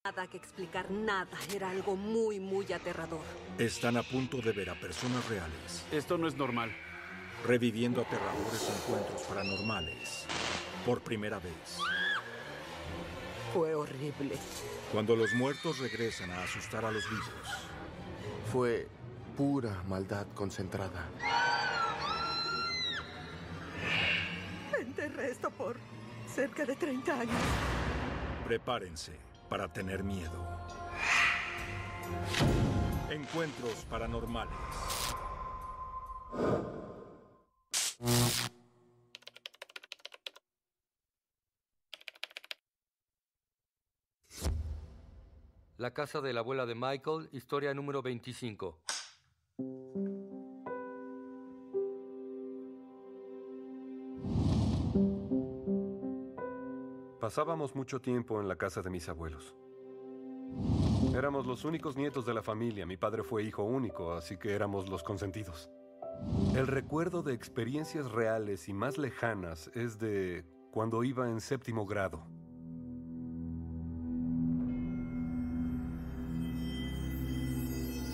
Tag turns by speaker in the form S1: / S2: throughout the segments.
S1: Nada que explicar, nada. Era algo muy, muy aterrador.
S2: Están a punto de ver a personas reales.
S3: Esto no es normal.
S2: Reviviendo aterradores encuentros paranormales. Por primera vez.
S1: Fue horrible.
S2: Cuando los muertos regresan a asustar a los vivos.
S4: Fue pura maldad concentrada.
S1: Enterré esto por cerca de 30 años.
S2: Prepárense para tener miedo. Encuentros paranormales.
S5: La casa de la abuela de Michael, historia número 25.
S6: Pasábamos mucho tiempo en la casa de mis abuelos. Éramos los únicos nietos de la familia. Mi padre fue hijo único, así que éramos los consentidos. El recuerdo de experiencias reales y más lejanas es de cuando iba en séptimo grado.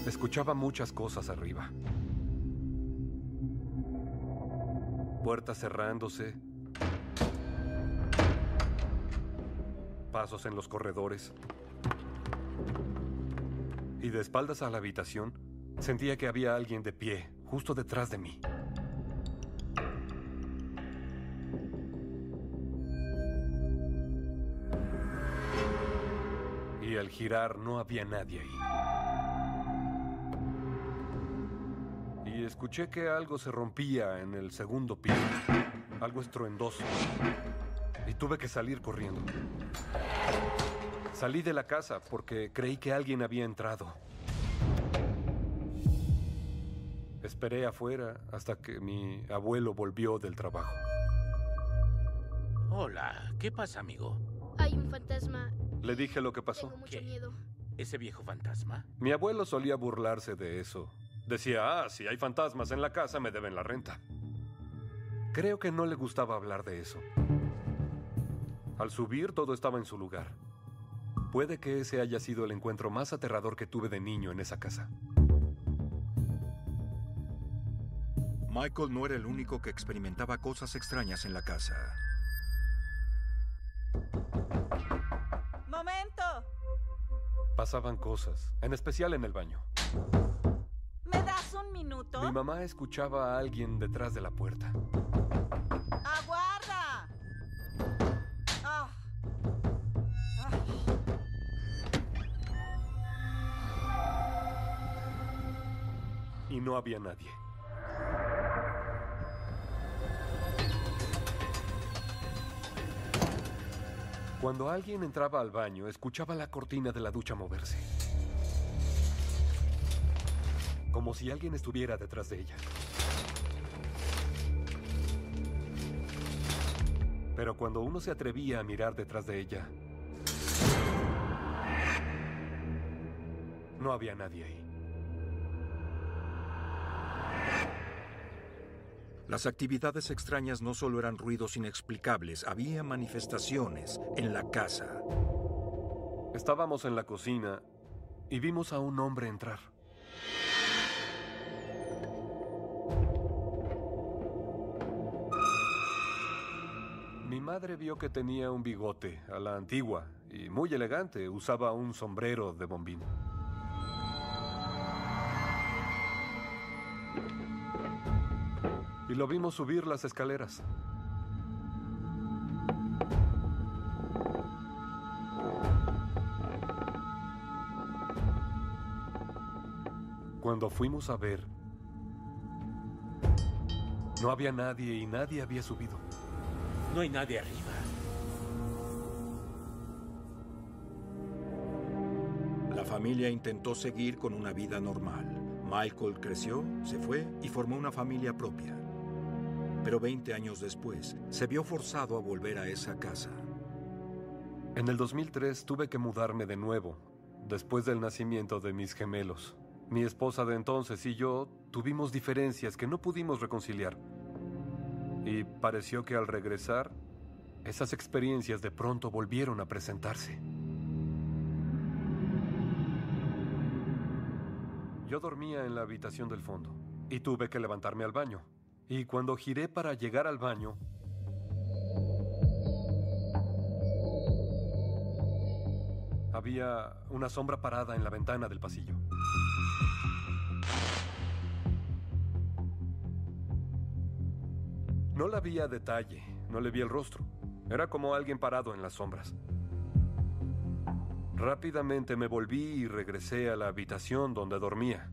S6: Escuchaba muchas cosas arriba. Puertas cerrándose. Pasos en los corredores. Y de espaldas a la habitación, sentía que había alguien de pie, justo detrás de mí. Y al girar no había nadie ahí. Y escuché que algo se rompía en el segundo piso. Algo estruendoso. Y tuve que salir corriendo. Salí de la casa porque creí que alguien había entrado. Esperé afuera hasta que mi abuelo volvió del trabajo.
S7: Hola, ¿qué pasa, amigo?
S8: Hay un fantasma.
S6: Le dije lo que pasó.
S8: Tengo mucho
S7: ¿Qué?
S8: miedo.
S7: ¿Ese viejo fantasma?
S6: Mi abuelo solía burlarse de eso. Decía, si hay fantasmas en la casa, me deben la renta. Creo que no le gustaba hablar de eso. Al subir, todo estaba en su lugar. Puede que ese haya sido el encuentro más aterrador que tuve de niño en esa casa.
S2: Michael no era el único que experimentaba cosas extrañas en la casa.
S9: ¡Momento!
S6: Pasaban cosas, en especial en el baño.
S9: ¿Me das un minuto?
S6: Mi mamá escuchaba a alguien detrás de la puerta.
S9: ¡Aguarda! Ah. Ah.
S6: Y no había nadie. Cuando alguien entraba al baño, escuchaba la cortina de la ducha moverse. Como si alguien estuviera detrás de ella. Pero cuando uno se atrevía a mirar detrás de ella, no había nadie ahí.
S2: Las actividades extrañas no solo eran ruidos inexplicables, había manifestaciones en la casa.
S6: Estábamos en la cocina y vimos a un hombre entrar. Mi madre vio que tenía un bigote a la antigua y muy elegante. Usaba un sombrero de bombín. Y lo vimos subir las escaleras. Cuando fuimos a ver, no había nadie y nadie había subido.
S7: No hay nadie arriba.
S2: La familia intentó seguir con una vida normal. Michael creció, se fue y formó una familia propia. Pero 20 años después, se vio forzado a volver a esa casa.
S6: En el 2003 tuve que mudarme de nuevo, después del nacimiento de mis gemelos. Mi esposa de entonces y yo tuvimos diferencias que no pudimos reconciliar. Y pareció que al regresar, esas experiencias de pronto volvieron a presentarse. Yo dormía en la habitación del fondo y tuve que levantarme al baño. Y cuando giré para llegar al baño, había una sombra parada en la ventana del pasillo. No la vi a detalle, no le vi el rostro. Era como alguien parado en las sombras. Rápidamente me volví y regresé a la habitación donde dormía.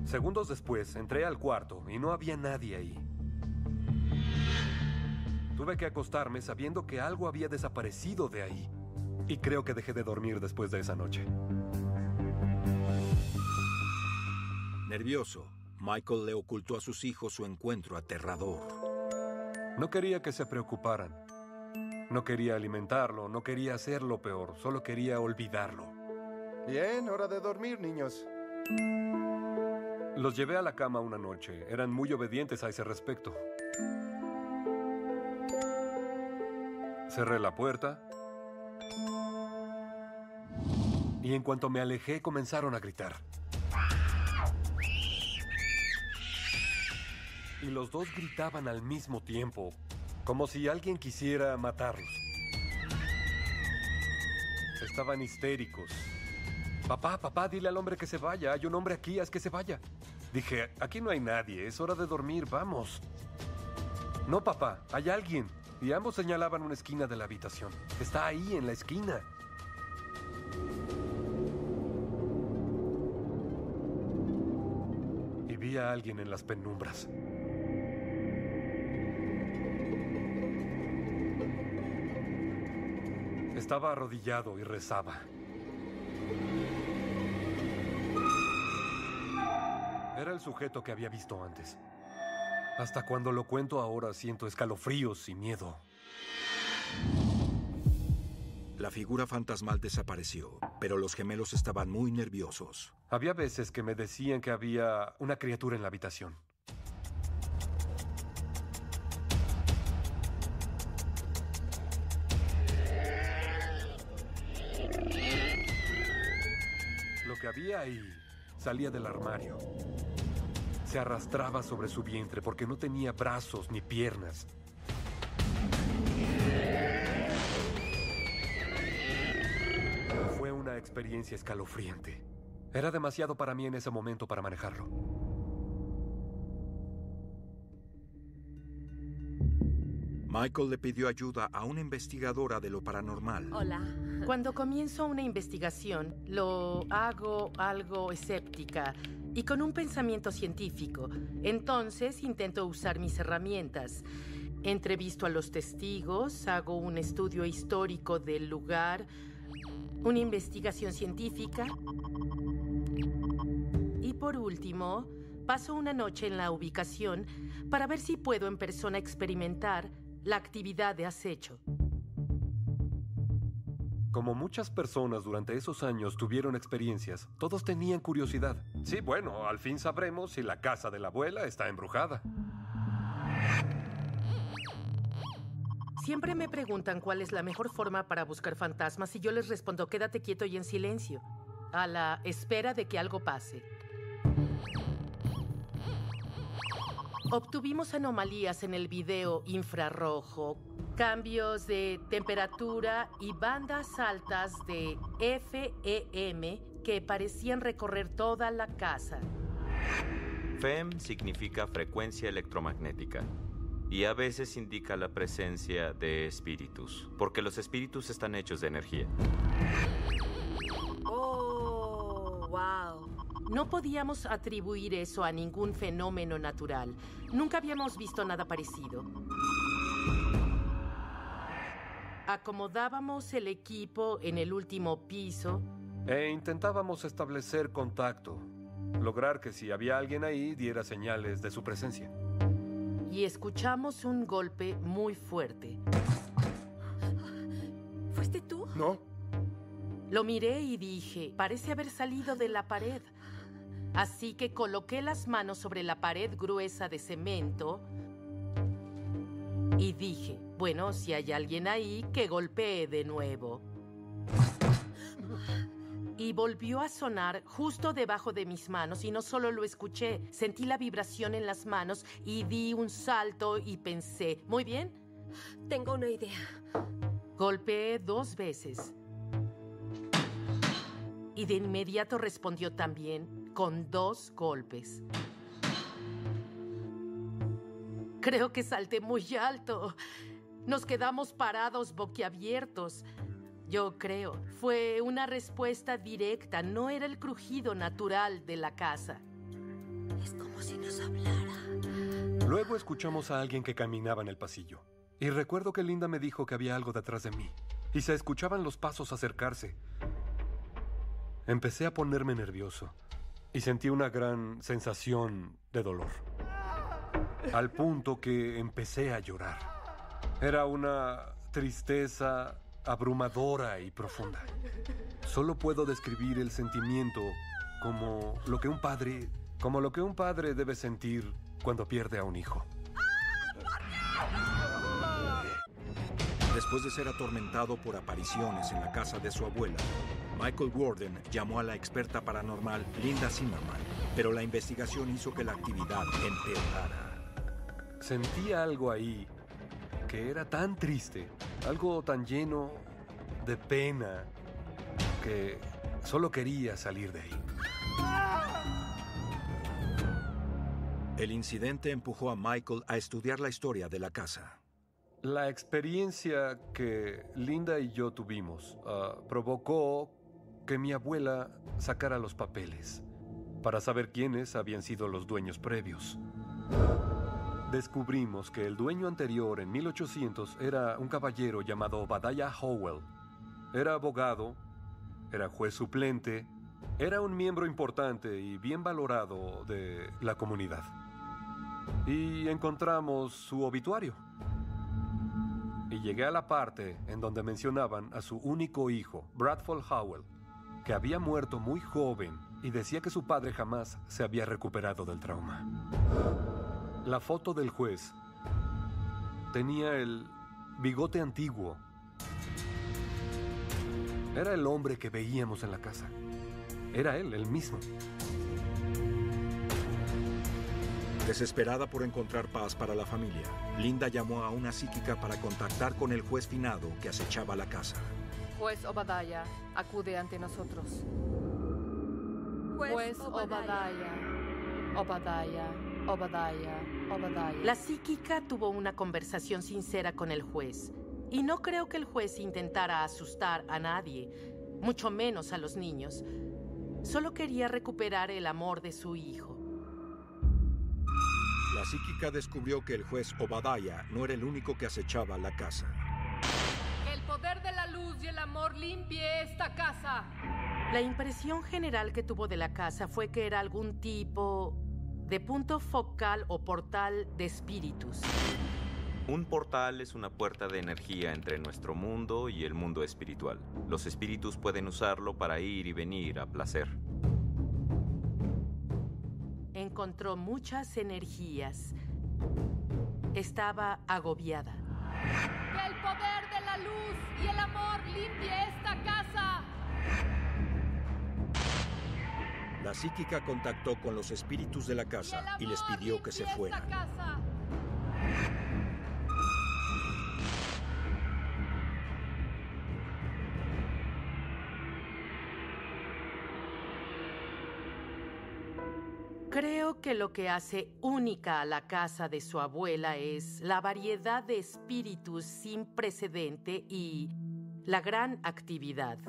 S6: Segundos después, entré al cuarto y no había nadie ahí. Tuve que acostarme sabiendo que algo había desaparecido de ahí. Y creo que dejé de dormir después de esa noche.
S2: Nervioso, Michael le ocultó a sus hijos su encuentro aterrador.
S6: No quería que se preocuparan. No quería alimentarlo, no quería hacerlo peor, solo quería olvidarlo.
S4: Bien, hora de dormir, niños.
S6: Los llevé a la cama una noche. Eran muy obedientes a ese respecto. Cerré la puerta. Y en cuanto me alejé, comenzaron a gritar. Y los dos gritaban al mismo tiempo, como si alguien quisiera matarlos. Estaban histéricos. Papá, papá, dile al hombre que se vaya. Hay un hombre aquí, haz que se vaya. Dije, aquí no hay nadie, es hora de dormir, vamos. No, papá, hay alguien. Y ambos señalaban una esquina de la habitación. Está ahí, en la esquina. Y vi a alguien en las penumbras. Estaba arrodillado y rezaba. Era el sujeto que había visto antes. Hasta cuando lo cuento ahora siento escalofríos y miedo.
S2: La figura fantasmal desapareció, pero los gemelos estaban muy nerviosos.
S6: Había veces que me decían que había una criatura en la habitación. Lo que había ahí salía del armario. Se arrastraba sobre su vientre porque no tenía brazos ni piernas. Fue una experiencia escalofriante. Era demasiado para mí en ese momento para manejarlo.
S2: Michael le pidió ayuda a una investigadora de lo paranormal.
S1: Hola.
S3: Cuando comienzo una investigación, lo hago algo escéptica y con un pensamiento científico. Entonces intento usar mis herramientas. Entrevisto a los testigos, hago un estudio histórico del lugar, una investigación científica. Y por último, paso una noche en la ubicación para ver si puedo en persona experimentar la actividad de acecho.
S6: Como muchas personas durante esos años tuvieron experiencias, todos tenían curiosidad. Sí, bueno, al fin sabremos si la casa de la abuela está embrujada.
S3: Siempre me preguntan cuál es la mejor forma para buscar fantasmas y yo les respondo, quédate quieto y en silencio, a la espera de que algo pase. Obtuvimos anomalías en el video infrarrojo, cambios de temperatura y bandas altas de FEM que parecían recorrer toda la casa.
S8: FEM significa frecuencia electromagnética y a veces indica la presencia de espíritus, porque los espíritus están hechos de energía.
S1: Oh, wow.
S3: No podíamos atribuir eso a ningún fenómeno natural. Nunca habíamos visto nada parecido. Acomodábamos el equipo en el último piso.
S6: E intentábamos establecer contacto. Lograr que si había alguien ahí, diera señales de su presencia.
S3: Y escuchamos un golpe muy fuerte.
S1: ¿Fuiste tú?
S4: No.
S3: Lo miré y dije, parece haber salido de la pared. Así que coloqué las manos sobre la pared gruesa de cemento y dije, bueno, si hay alguien ahí, que golpee de nuevo. y volvió a sonar justo debajo de mis manos. Y no solo lo escuché, sentí la vibración en las manos y di un salto y pensé, muy bien.
S1: Tengo una idea.
S3: Golpeé 2 veces. Y de inmediato respondió también con 2 golpes. Creo que salté muy alto. Nos quedamos parados boquiabiertos. Yo creo, fue una respuesta directa, no era el crujido natural de la casa.
S1: Es como si nos hablara.
S6: Luego escuchamos a alguien que caminaba en el pasillo. Y recuerdo que Linda me dijo que había algo detrás de mí. Y se escuchaban los pasos acercarse. Empecé a ponerme nervioso. Y sentí una gran sensación de dolor. Al punto que empecé a llorar. Era una tristeza abrumadora y profunda. Solo puedo describir el sentimiento como lo que un padre debe sentir cuando pierde a un hijo.
S2: Después de ser atormentado por apariciones en la casa de su abuela, Michael Warden llamó a la experta paranormal Linda Zimmerman, pero la investigación hizo que la actividad empeorara.
S6: Sentía algo ahí que era tan triste, algo tan lleno de pena, que solo quería salir de ahí.
S2: El incidente empujó a Michael a estudiar la historia de la casa.
S6: La experiencia que Linda y yo tuvimos provocó que mi abuela sacara los papeles para saber quiénes habían sido los dueños previos. Descubrimos que el dueño anterior, en 1800, era un caballero llamado Obadiah Howell. Era abogado, era juez suplente, era un miembro importante y bien valorado de la comunidad. Y encontramos su obituario. Y llegué a la parte en donde mencionaban a su único hijo, Bradford Howell, que había muerto muy joven y decía que su padre jamás se había recuperado del trauma. La foto del juez tenía el bigote antiguo. Era el hombre que veíamos en la casa. Era él, el mismo.
S2: Desesperada por encontrar paz para la familia, Linda llamó a una psíquica para contactar con el juez finado que acechaba la casa.
S10: Juez Obadiah, acude ante nosotros. Juez Obadiah, Obadiah, Obadiah, Obadiah.
S3: La psíquica tuvo una conversación sincera con el juez. Y no creo que el juez intentara asustar a nadie, mucho menos a los niños. Solo quería recuperar el amor de su hijo.
S2: La psíquica descubrió que el juez Obadiah no era el único que acechaba la casa.
S10: Que el poder de la luz y el amor limpie esta casa.
S3: La impresión general que tuvo de la casa fue que era algún tipo de punto focal o portal de espíritus.
S8: Un portal es una puerta de energía entre nuestro mundo y el mundo espiritual. Los espíritus pueden usarlo para ir y venir a placer.
S3: Encontró muchas energías. Estaba agobiada.
S10: Que el poder de la luz y el amor limpie esta casa.
S2: La psíquica contactó con los espíritus de la casa y les pidió que se fueran.
S3: Creo que lo que hace única a la casa de su abuela es la variedad de espíritus sin precedente y la gran actividad.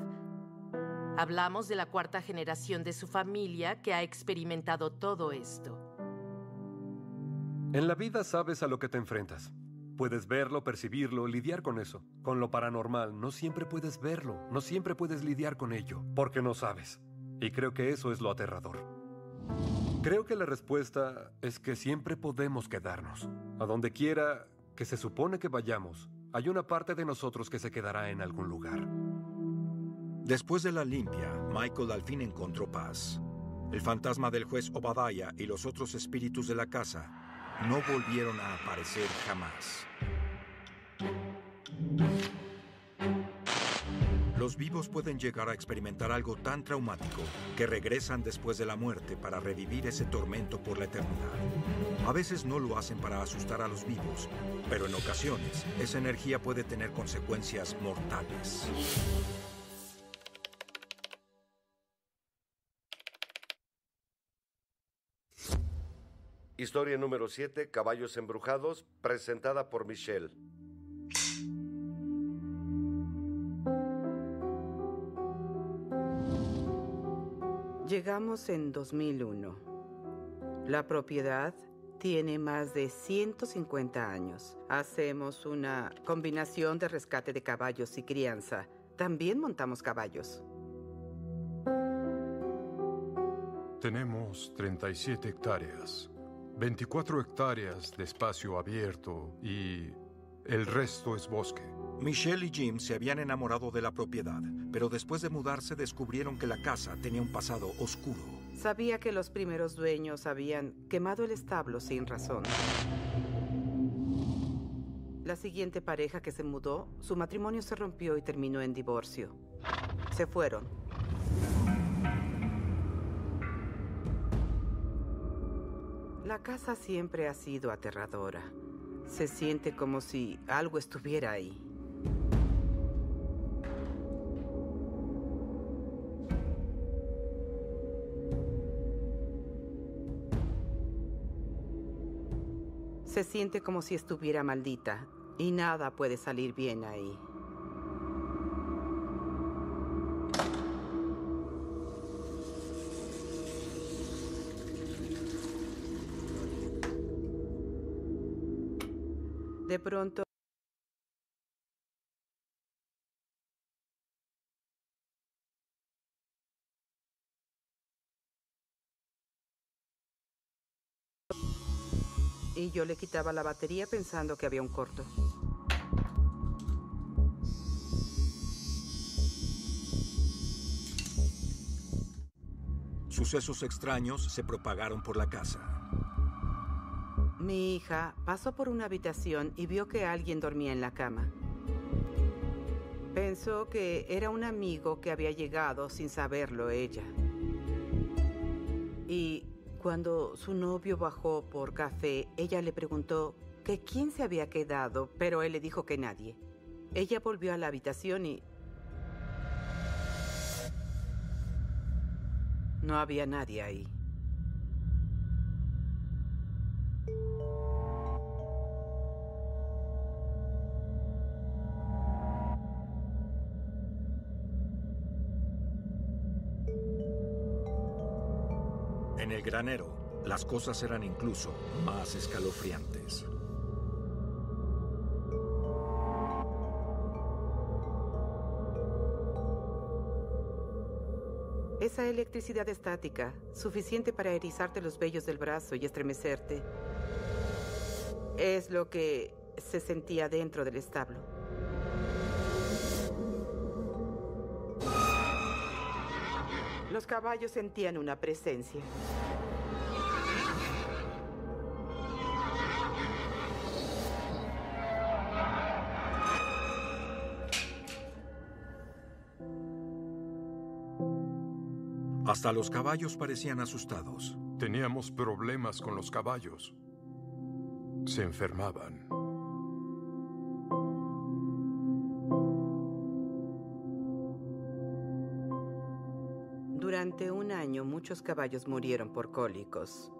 S3: Hablamos de la 4ª generación de su familia que ha experimentado todo esto.
S6: En la vida sabes a lo que te enfrentas. Puedes verlo, percibirlo, lidiar con eso. Con lo paranormal no siempre puedes verlo, no siempre puedes lidiar con ello, porque no sabes. Y creo que eso es lo aterrador. Creo que la respuesta es que siempre podemos quedarnos. A donde quiera que se supone que vayamos, hay una parte de nosotros que se quedará en algún lugar.
S2: Después de la limpia, Michael al fin encontró paz. El fantasma del juez Obadiah y los otros espíritus de la casa no volvieron a aparecer jamás. Los vivos pueden llegar a experimentar algo tan traumático que regresan después de la muerte para revivir ese tormento por la eternidad. A veces no lo hacen para asustar a los vivos, pero en ocasiones esa energía puede tener consecuencias mortales.
S11: Historia número 7, Caballos Embrujados, presentada por Michelle.
S12: Llegamos en 2001. La propiedad tiene más de 150 años. Hacemos una combinación de rescate de caballos y crianza. También montamos caballos.
S13: Tenemos 37 hectáreas, 24 hectáreas de espacio abierto y el resto es bosque.
S2: Michelle y Jim se habían enamorado de la propiedad, pero después de mudarse descubrieron que la casa tenía un pasado oscuro.
S12: Sabía que los primeros dueños habían quemado el establo sin razón. La siguiente pareja que se mudó, su matrimonio se rompió y terminó en divorcio. Se fueron. La casa siempre ha sido aterradora. Se siente como si algo estuviera ahí. Se siente como si estuviera maldita y nada puede salir bien ahí. De pronto, y yo le quitaba la batería pensando que había un corto.
S2: Sucesos extraños se propagaron por la casa.
S12: Mi hija pasó por una habitación y vio que alguien dormía en la cama. Pensó que era un amigo que había llegado sin saberlo ella. Y cuando su novio bajó por café, ella le preguntó que quién se había quedado, pero él le dijo que nadie. Ella volvió a la habitación y no había nadie ahí.
S2: En el granero, las cosas eran incluso más escalofriantes.
S12: Esa electricidad estática, suficiente para erizarte los vellos del brazo y estremecerte, es lo que se sentía dentro del establo. Los caballos sentían una presencia.
S2: Hasta los caballos parecían asustados.
S13: Teníamos problemas con los caballos. Se enfermaban.
S12: Durante un año, muchos caballos murieron por cólicos.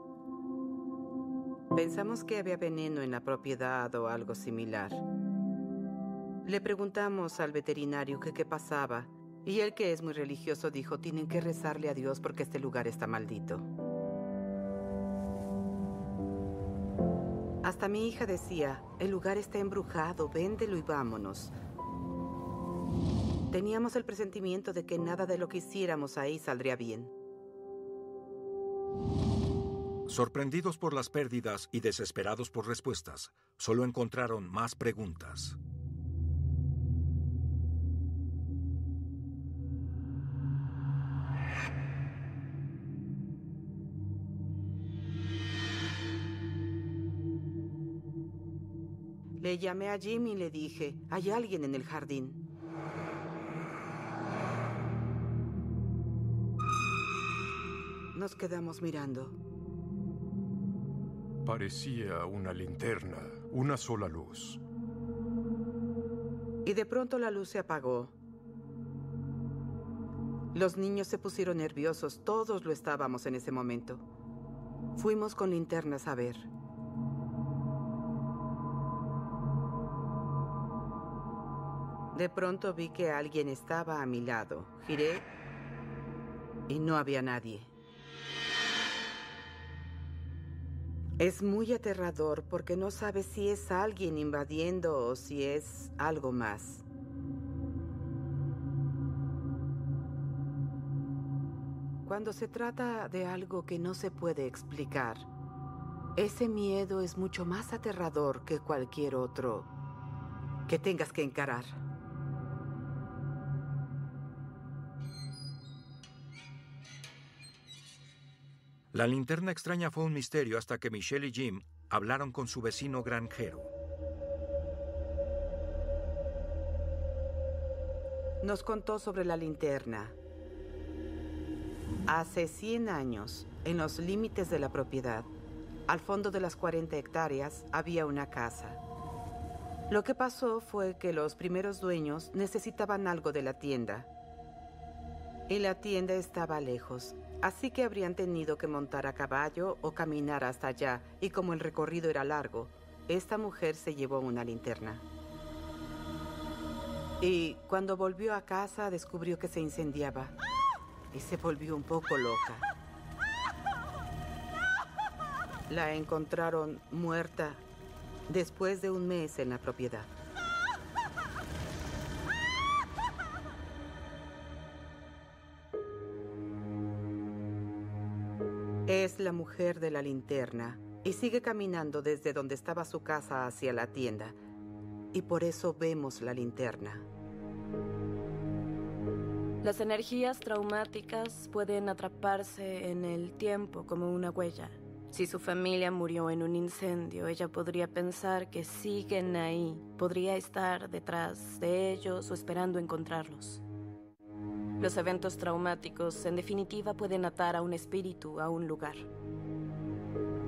S12: Pensamos que había veneno en la propiedad o algo similar. Le preguntamos al veterinario que qué pasaba, y él, que es muy religioso, dijo: tienen que rezarle a Dios porque este lugar está maldito. Hasta mi hija decía: el lugar está embrujado, véndelo y vámonos. Teníamos el presentimiento de que nada de lo que hiciéramos ahí saldría bien.
S2: Sorprendidos por las pérdidas y desesperados por respuestas, solo encontraron más preguntas.
S12: Le llamé a Jim y le dije: hay alguien en el jardín. Nos quedamos mirando.
S13: Parecía una linterna, una sola luz.
S12: Y de pronto la luz se apagó. Los niños se pusieron nerviosos, todos lo estábamos en ese momento. Fuimos con linternas a ver. De pronto vi que alguien estaba a mi lado. Giré y no había nadie. Es muy aterrador porque no sabes si es alguien invadiendo o si es algo más. Cuando se trata de algo que no se puede explicar, ese miedo es mucho más aterrador que cualquier otro que tengas que encarar.
S2: La linterna extraña fue un misterio hasta que Michelle y Jim hablaron con su vecino granjero.
S12: Nos contó sobre la linterna. Hace 100 años, en los límites de la propiedad, al fondo de las 40 hectáreas, había una casa. Lo que pasó fue que los primeros dueños necesitaban algo de la tienda. Y la tienda estaba lejos, así que habrían tenido que montar a caballo o caminar hasta allá, y como el recorrido era largo, esta mujer se llevó una linterna. Y cuando volvió a casa descubrió que se incendiaba y se volvió un poco loca. La encontraron muerta después de un mes en la propiedad. Es la mujer de la linterna y sigue caminando desde donde estaba su casa hacia la tienda. Y por eso vemos la linterna.
S14: Las energías traumáticas pueden atraparse en el tiempo como una huella. Si su familia murió en un incendio, ella podría pensar que siguen ahí. Podría estar detrás de ellos o esperando encontrarlos. Los eventos traumáticos, en definitiva, pueden atar a un espíritu a un lugar.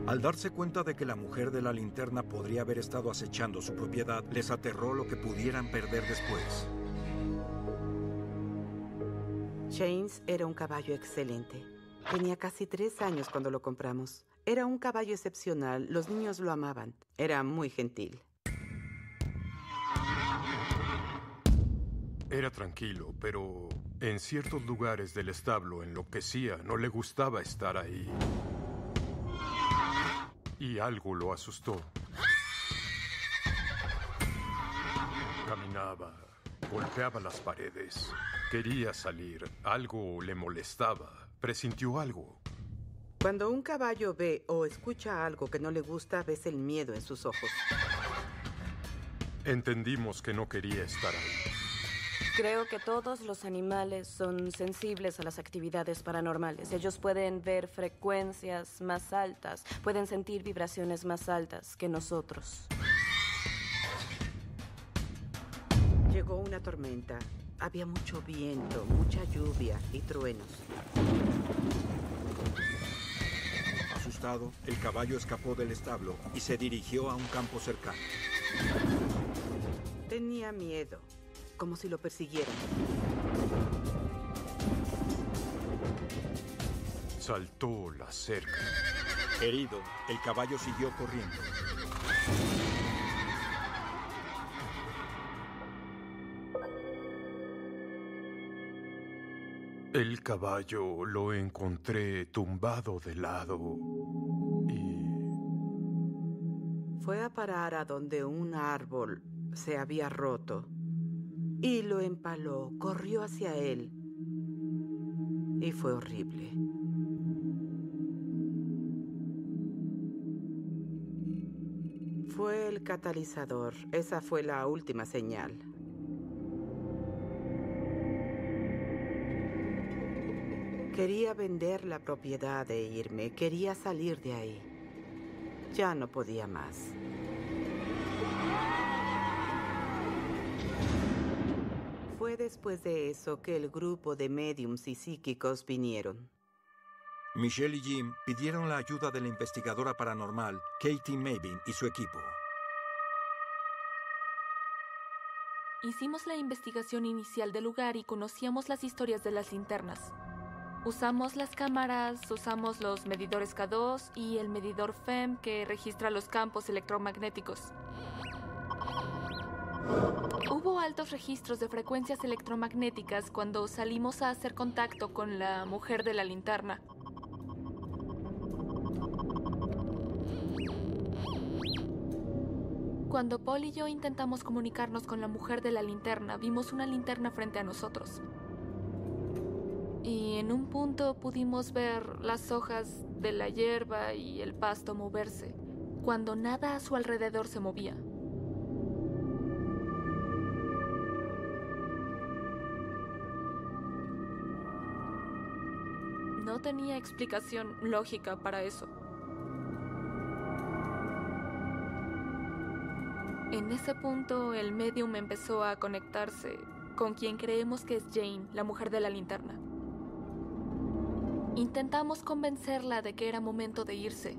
S2: Al darse cuenta de que la mujer de la linterna podría haber estado acechando su propiedad, les aterró lo que pudieran perder después.
S12: James era un caballo excelente. Tenía casi 3 años cuando lo compramos. Era un caballo excepcional, los niños lo amaban. Era muy gentil.
S13: Era tranquilo, pero en ciertos lugares del establo enloquecía, no le gustaba estar ahí. Y algo lo asustó. Caminaba, golpeaba las paredes, quería salir, algo le molestaba, presintió algo.
S12: Cuando un caballo ve o escucha algo que no le gusta, ves el miedo en sus ojos.
S13: Entendimos que no quería estar ahí.
S14: Creo que todos los animales son sensibles a las actividades paranormales. Ellos pueden ver frecuencias más altas, pueden sentir vibraciones más altas que nosotros.
S12: Llegó una tormenta. Había mucho viento, mucha lluvia y truenos.
S2: Asustado, el caballo escapó del establo y se dirigió a un campo cercano.
S12: Tenía miedo, como si lo persiguieran.
S13: Saltó la cerca.
S2: Herido, el caballo siguió corriendo.
S13: El caballo lo encontré tumbado de lado y...
S12: Fue a parar a donde un árbol se había roto y lo empaló, corrió hacia él y fue horrible. Fue el catalizador, esa fue la última señal. Quería vender la propiedad e irme. Quería salir de ahí. Ya no podía más. Fue después de eso que el grupo de médiums y psíquicos vinieron.
S2: Michelle y Jim pidieron la ayuda de la investigadora paranormal Katie Mabin y su equipo.
S15: Hicimos la investigación inicial del lugar y conocíamos las historias de las linternas. Usamos las cámaras, usamos los medidores K2 y el medidor FEM que registra los campos electromagnéticos. Hubo altos registros de frecuencias electromagnéticas cuando salimos a hacer contacto con la mujer de la linterna. Cuando Paul y yo intentamos comunicarnos con la mujer de la linterna, vimos una linterna frente a nosotros. Y en un punto pudimos ver las hojas de la hierba y el pasto moverse, cuando nada a su alrededor se movía. No tenía explicación lógica para eso. En ese punto, el medium empezó a conectarse con quien creemos que es Jane, la mujer de la linterna. Intentamos convencerla de que era momento de irse.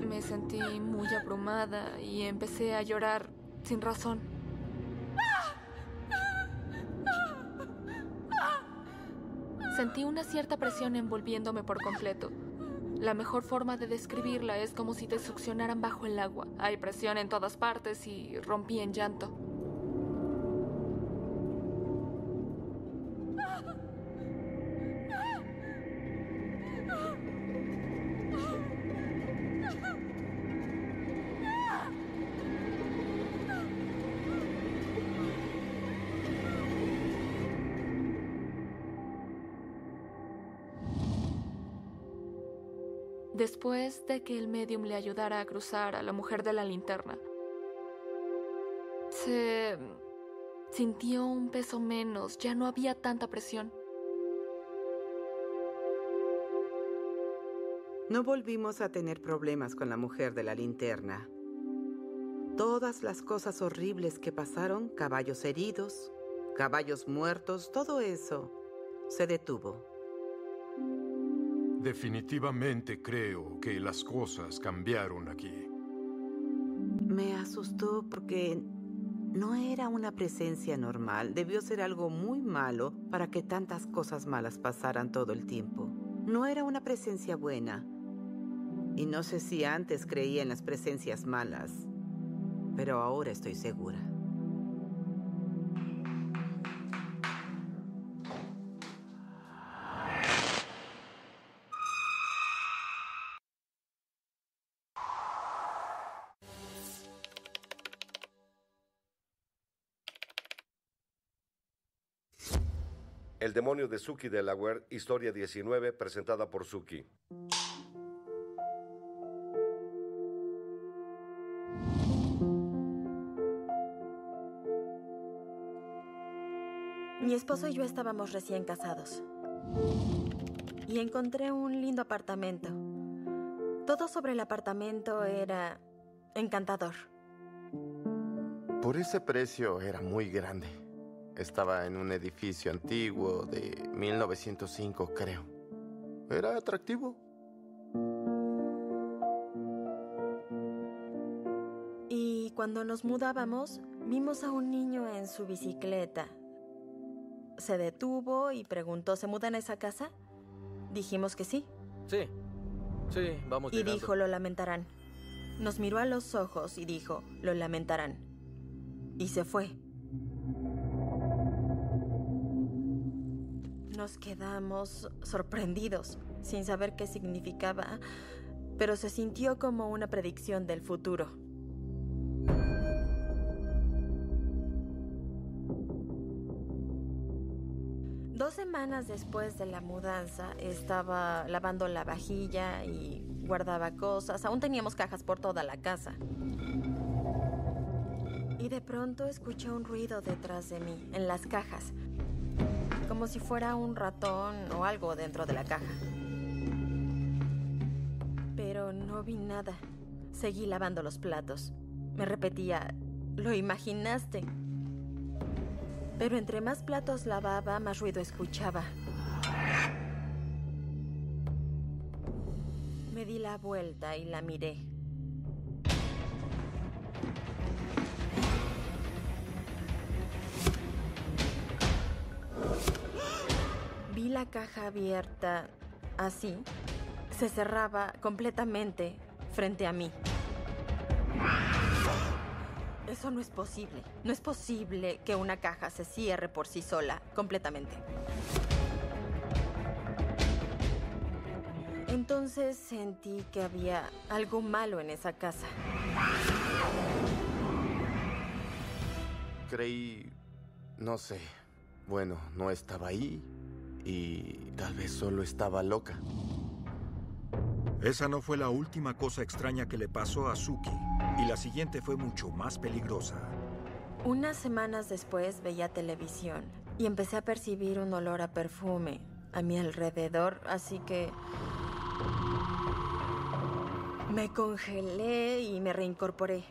S15: Me sentí muy abrumada y empecé a llorar sin razón. Sentí una cierta presión envolviéndome por completo. La mejor forma de describirla es como si te succionaran bajo el agua. Hay presión en todas partes y rompí en llanto. Después de que el medium le ayudara a cruzar a la mujer de la linterna, se sintió un peso menos, ya no había tanta presión.
S12: No volvimos a tener problemas con la mujer de la linterna. Todas las cosas horribles que pasaron, caballos heridos, caballos muertos, todo eso se detuvo.
S13: Definitivamente creo que las cosas cambiaron aquí.
S12: Me asustó porque no era una presencia normal. Debió ser algo muy malo para que tantas cosas malas pasaran todo el tiempo. No era una presencia buena. Y no sé si antes creía en las presencias malas, pero ahora estoy segura.
S11: El demonio de Sookie Delaware, historia 19, presentada por Sookie.
S16: Mi esposo y yo estábamos recién casados. Y encontré un lindo apartamento. Todo sobre el apartamento era encantador.
S17: Por ese precio era muy grande. Estaba en un edificio antiguo de 1905, creo. Era atractivo.
S16: Y cuando nos mudábamos, vimos a un niño en su bicicleta. Se detuvo y preguntó, ¿se mudan a esa casa? Dijimos que sí.
S18: Sí, vamos
S16: y
S18: llegando.
S16: dijo, lo lamentarán. Nos miró a los ojos y dijo, lo lamentarán. Y se fue. Nos quedamos sorprendidos, sin saber qué significaba, pero se sintió como una predicción del futuro. Dos semanas después de la mudanza, estaba lavando la vajilla y guardaba cosas. Aún teníamos cajas por toda la casa. Y de pronto escuché un ruido detrás de mí, en las cajas. Como si fuera un ratón o algo dentro de la caja. Pero no vi nada. Seguí lavando los platos. Me repetía, ¿lo imaginaste? Pero entre más platos lavaba, más ruido escuchaba. Me di la vuelta y la miré. Vi la caja abierta, así. Se cerraba completamente frente a mí. Eso no es posible. No es posible que una caja se cierre por sí sola, completamente. Entonces sentí que había algo malo en esa casa.
S17: Creí, no sé, bueno, no estaba ahí y tal vez solo estaba loca.
S2: Esa no fue la última cosa extraña que le pasó a Suki, y la siguiente fue mucho más peligrosa.
S16: Unas semanas después veía televisión y empecé a percibir un olor a perfume a mi alrededor, así que me congelé y me reincorporé.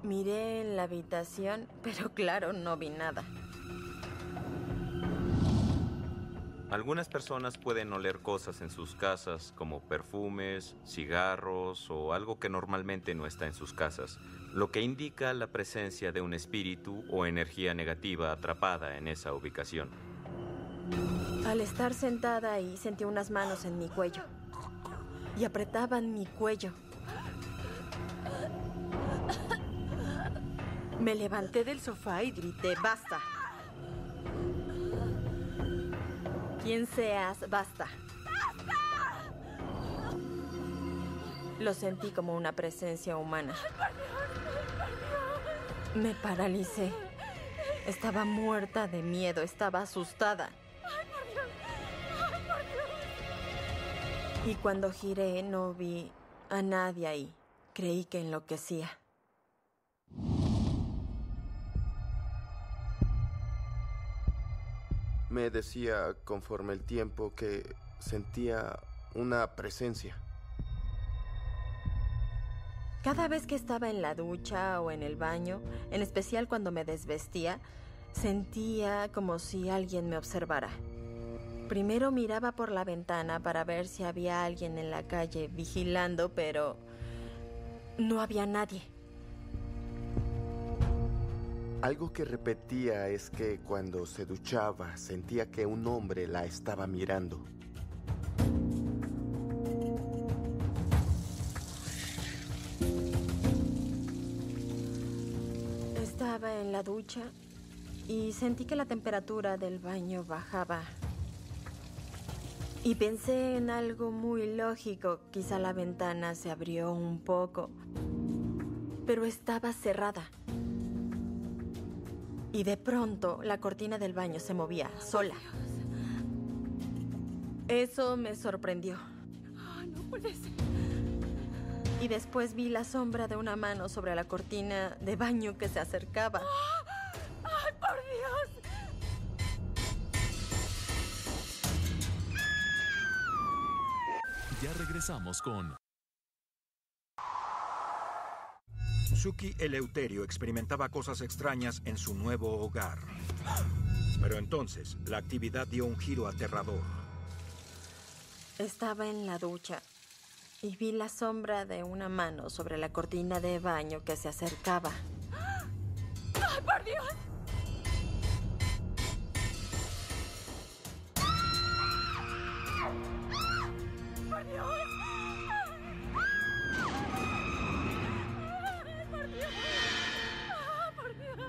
S16: Miré en la habitación, pero claro, no vi nada.
S8: Algunas personas pueden oler cosas en sus casas, como perfumes, cigarros o algo que normalmente no está en sus casas, lo que indica la presencia de un espíritu o energía negativa atrapada en esa ubicación.
S16: Al estar sentada ahí, sentí unas manos en mi cuello y apretaban mi cuello. Me levanté del sofá y grité, ¡basta! Quien seas, basta. Lo sentí como una presencia humana. Me paralicé. Estaba muerta de miedo, estaba asustada. Y cuando giré no vi a nadie ahí. Creí que enloquecía.
S17: Me decía conforme el tiempo que sentía una presencia.
S16: Cada vez que estaba en la ducha o en el baño, en especial cuando me desvestía, sentía como si alguien me observara. Primero miraba por la ventana para ver si había alguien en la calle vigilando, pero no había nadie.
S17: Algo que repetía es que cuando se duchaba sentía que un hombre la estaba mirando.
S16: Estaba en la ducha y sentí que la temperatura del baño bajaba. Y pensé en algo muy lógico. Quizá la ventana se abrió un poco, pero estaba cerrada. Y de pronto, la cortina del baño se movía sola. Eso me sorprendió.
S10: No puede ser.
S16: Y después vi la sombra de una mano sobre la cortina de baño que se acercaba.
S10: ¡Ay, por Dios!
S19: Ya regresamos con...
S2: Suki Eleuterio experimentaba cosas extrañas en su nuevo hogar. Pero entonces, la actividad dio un giro aterrador.
S16: Estaba en la ducha y vi la sombra de una mano sobre la cortina de baño que se acercaba.
S10: ¡Ay, por Dios! ¡Por Dios!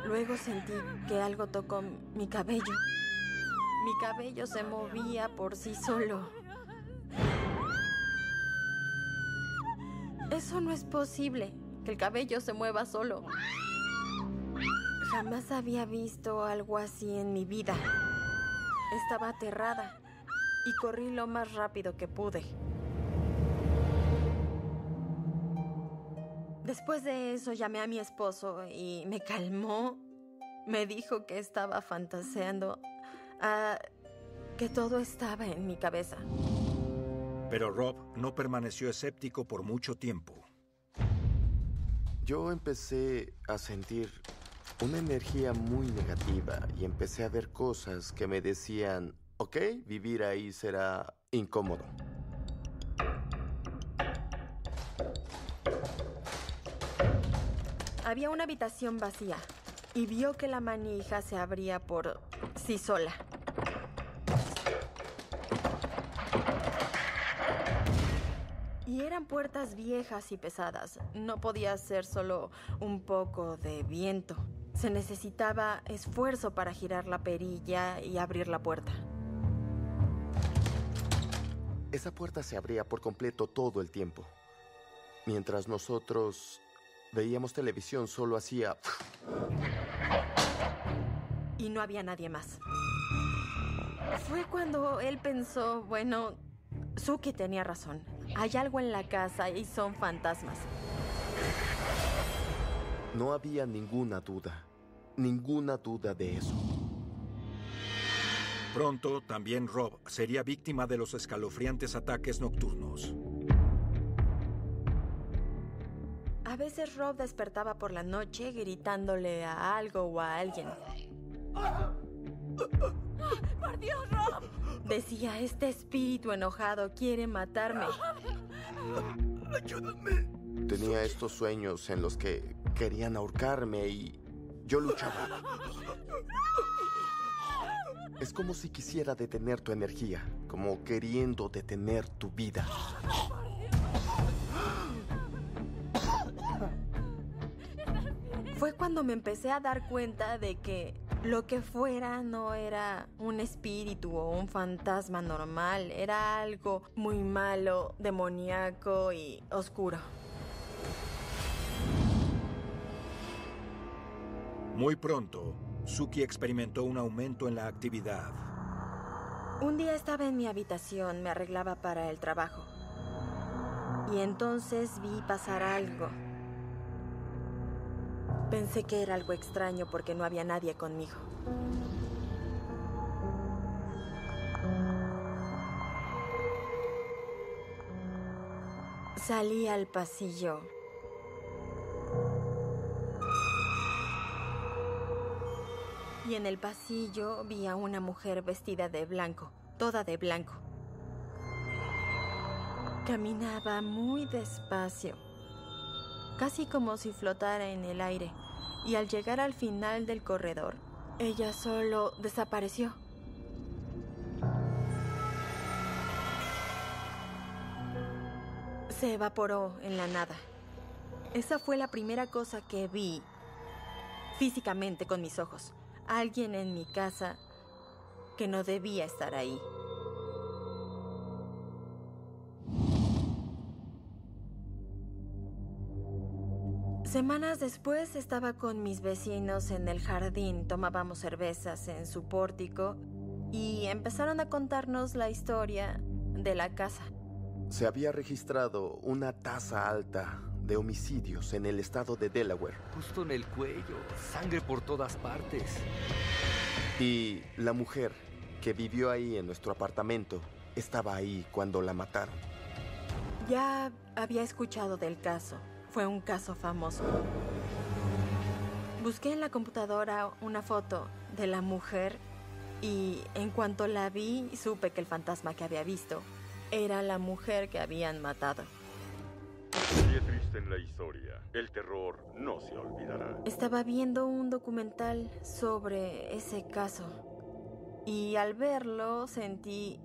S16: Luego sentí que algo tocó mi cabello. Mi cabello se movía por sí solo. Eso no es posible, que el cabello se mueva solo. Jamás había visto algo así en mi vida. Estaba aterrada y corrí lo más rápido que pude. Después de eso llamé a mi esposo y me calmó. Me dijo que estaba fantaseando, que todo estaba en mi cabeza.
S2: Pero Rob no permaneció escéptico por mucho tiempo.
S17: Yo empecé a sentir una energía muy negativa y empecé a ver cosas que me decían, ok, vivir ahí será incómodo.
S16: Había una habitación vacía y vio que la manija se abría por sí sola. Y eran puertas viejas y pesadas. No podía ser solo un poco de viento. Se necesitaba esfuerzo para girar la perilla y abrir la puerta.
S17: Esa puerta se abría por completo todo el tiempo. Mientras nosotros veíamos televisión, solo hacía...
S16: Y no había nadie más. Fue cuando él pensó, bueno, Suki tenía razón. Hay algo en la casa y son fantasmas.
S17: No había ninguna duda de eso.
S2: Pronto, también Rob sería víctima de los escalofriantes ataques nocturnos.
S16: A veces Rob despertaba por la noche gritándole a algo o a alguien.
S10: ¡Por Dios, Rob!
S16: Decía, este espíritu enojado quiere matarme.
S17: ¡Ayúdame! Tenía estos sueños en los que querían ahorcarme y yo luchaba. Es como si quisiera detener tu energía, como queriendo detener tu vida.
S16: Fue cuando me empecé a dar cuenta de que lo que fuera no era un espíritu o un fantasma normal. Era algo muy malo, demoníaco y oscuro.
S2: Muy pronto, Suki experimentó un aumento en la actividad.
S16: Un día estaba en mi habitación, me arreglaba para el trabajo. Y entonces vi pasar algo. Pensé que era algo extraño porque no había nadie conmigo. Salí al pasillo. Y en el pasillo vi a una mujer vestida de blanco, toda de blanco. Caminaba muy despacio, casi como si flotara en el aire. Y al llegar al final del corredor, ella solo desapareció. Se evaporó en la nada. Esa fue la primera cosa que vi físicamente con mis ojos. Alguien en mi casa que no debía estar ahí. Semanas después estaba con mis vecinos en el jardín, tomábamos cervezas en su pórtico y empezaron a contarnos la historia de la casa.
S17: Se había registrado una tasa alta de homicidios en el estado de Delaware.
S5: Justo en el cuello, sangre por todas partes.
S17: Y la mujer que vivió ahí en nuestro apartamento estaba ahí cuando la mataron.
S16: Ya había escuchado del caso. Fue un caso famoso. Busqué en la computadora una foto de la mujer y en cuanto la vi, supe que el fantasma que había visto era la mujer que habían matado.
S19: Sigue triste en la historia. El terror no se olvidará.
S16: Estaba viendo un documental sobre ese caso y al verlo sentí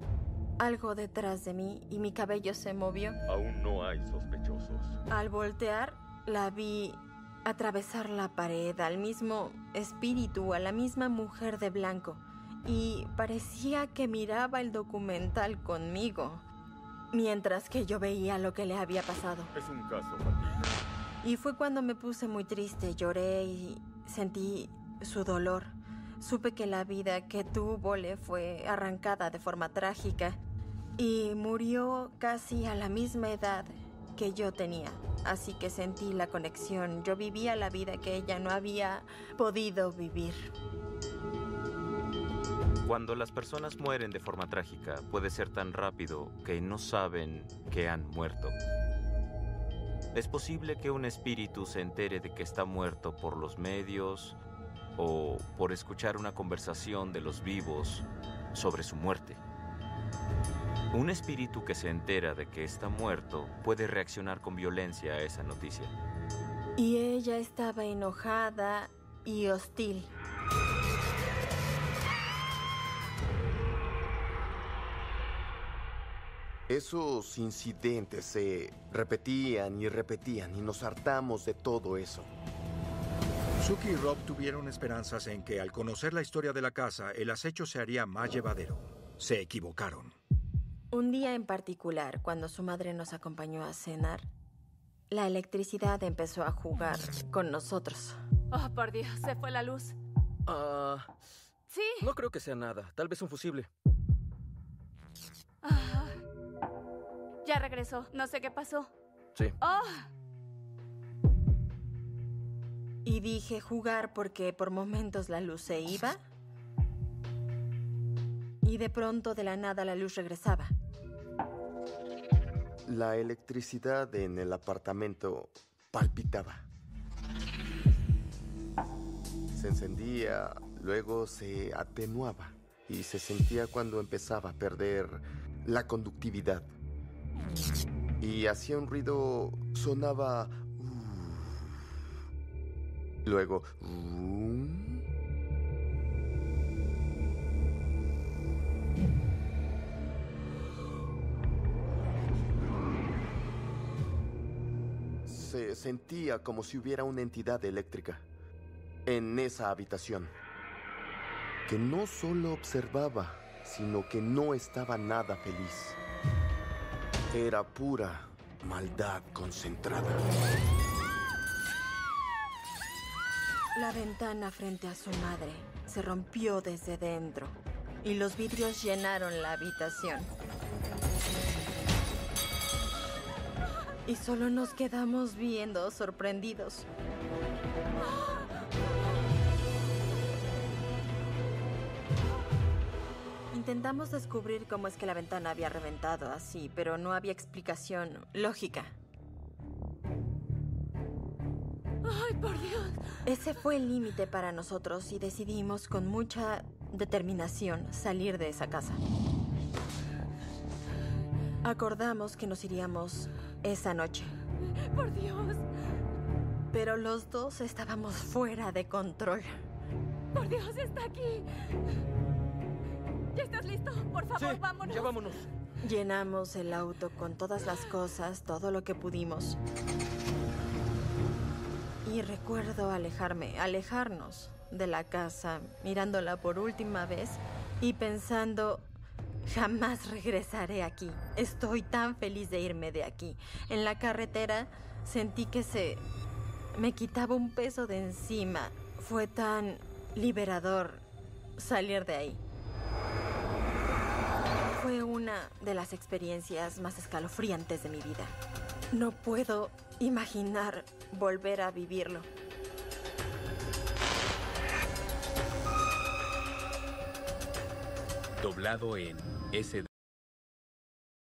S16: algo detrás de mí y mi cabello se movió.
S19: Aún no hay sospechosos.
S16: Al voltear, la vi atravesar la pared al mismo espíritu, a la misma mujer de blanco. Y parecía que miraba el documental conmigo, mientras que yo veía lo que le había pasado.
S19: Es un caso fatídico.
S16: Y fue cuando me puse muy triste, lloré y sentí su dolor. Supe que la vida que tuvo le fue arrancada de forma trágica y murió casi a la misma edad que yo tenía. Así que sentí la conexión. Yo vivía la vida que ella no había podido vivir.
S8: Cuando las personas mueren de forma trágica, puede ser tan rápido que no saben que han muerto. Es posible que un espíritu se entere de que está muerto por los medios o por escuchar una conversación de los vivos sobre su muerte. Un espíritu que se entera de que está muerto puede reaccionar con violencia a esa noticia.
S16: Y ella estaba enojada y hostil.
S17: Esos incidentes se repetían y nos hartamos de todo eso.
S2: Sookie y Rob tuvieron esperanzas en que al conocer la historia de la casa, el acecho se haría más llevadero. Se equivocaron.
S16: Un día en particular, cuando su madre nos acompañó a cenar, la electricidad empezó a jugar con nosotros.
S15: Oh, por Dios, se fue la luz.
S18: Sí. No creo que sea nada. Tal vez un fusible.
S15: Ya regresó. No sé qué pasó.
S18: Sí.
S15: Oh.
S16: Y dije jugar porque por momentos la luz se iba y de pronto de la nada la luz regresaba.
S17: La electricidad en el apartamento palpitaba. Se encendía, luego se atenuaba y se sentía cuando empezaba a perder la conductividad. Y hacía un ruido, sonaba... Luego... Se sentía como si hubiera una entidad eléctrica en esa habitación, que no solo observaba, sino que no estaba nada feliz. Era pura maldad concentrada.
S16: La ventana frente a su madre se rompió desde dentro y los vidrios llenaron la habitación. Y solo nos quedamos viendo, sorprendidos. Intentamos descubrir cómo es que la ventana había reventado así, pero no había explicación lógica.
S15: ¡Ay, por Dios!
S16: Ese fue el límite para nosotros y decidimos con mucha determinación salir de esa casa. Acordamos que nos iríamos esa noche.
S15: ¡Por Dios!
S16: Pero los dos estábamos fuera de control.
S15: ¡Por Dios, está aquí! ¿Ya estás listo? Por favor,
S18: sí,
S15: vámonos.
S18: Ya vámonos.
S16: Llenamos el auto con todas las cosas, todo lo que pudimos. Y recuerdo alejarnos de la casa, mirándola por última vez y pensando, jamás regresaré aquí. Estoy tan feliz de irme de aquí. En la carretera sentí que se me quitaba un peso de encima. Fue tan liberador salir de ahí. Fue una de las experiencias más escalofriantes de mi vida. No puedo imaginar volver a vivirlo.
S7: Doblado en SD.